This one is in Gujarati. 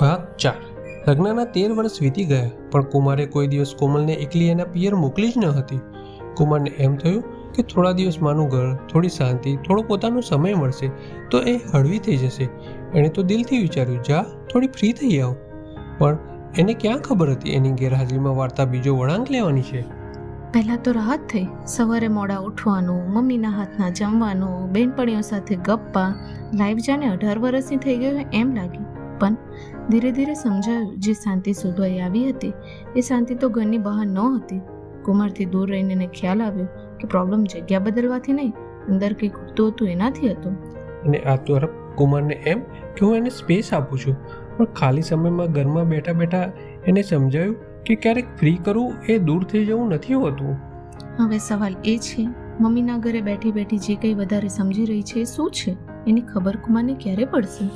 ભાગ 4 લગ્નના 13 વર્ષ વીતી ગયા, પણ કુમારે કોઈ દિવસ કોમલને એકલી એના પિયર મોકલી જ ન હતી. કુમારને એમ થયું કે થોડા દિવસ માનું ઘર, થોડી શાંતિ, થોડો પોતાનો સમય મળશે તો એ હળવી થઈ જશે. એણે તો દિલથી વિચાર્યું, જા થોડી ફ્રી થઈ આવ. પણ એને ક્યાં ખબર હતી એની ગેરહાજરીમાં વાર્તા બીજો વળાંક લેવાની છે. પહેલાં તો રાહત થઈ. સવારે મોડા ઉઠવાનું, મમ્મીના હાથના જમવાનું, બેનપણીઓ સાથે ગપ્પા, લાઈફ જાણે 18 વર્ષની થઈ ગઈ હોય એમ લાગી. પણ ધીરે ધીરે સમજાયું, જે શાંતિ શોધવાઈ આવી હતી એ શાંતિ તો ઘરની બહાર ન હતી. કુમારથી દૂર રહીને એને ખ્યાલ આવ્યો કે પ્રોબ્લેમ જગ્યા બદલવાથી નહીં, અંદર કંઈ ખૂટતું હતું એનાથી હતો. અને આ તરફ કુમારને એમ કે હું એને સ્પેસ આપું છું, પણ ખાલી સમયમાં ઘરમાં બેઠા બેઠા એને સમજાયું કે ક્યારેક ફ્રી કરવું એ દૂર થઈ જવું નથી હોતું. હવે સવાલ એ છે, મમ્મીના ઘરે બેઠી બેઠી જે કંઈ વધારે સમજી રહી છે એ શું છે? એની ખબર કુમારને ક્યારે પડશે?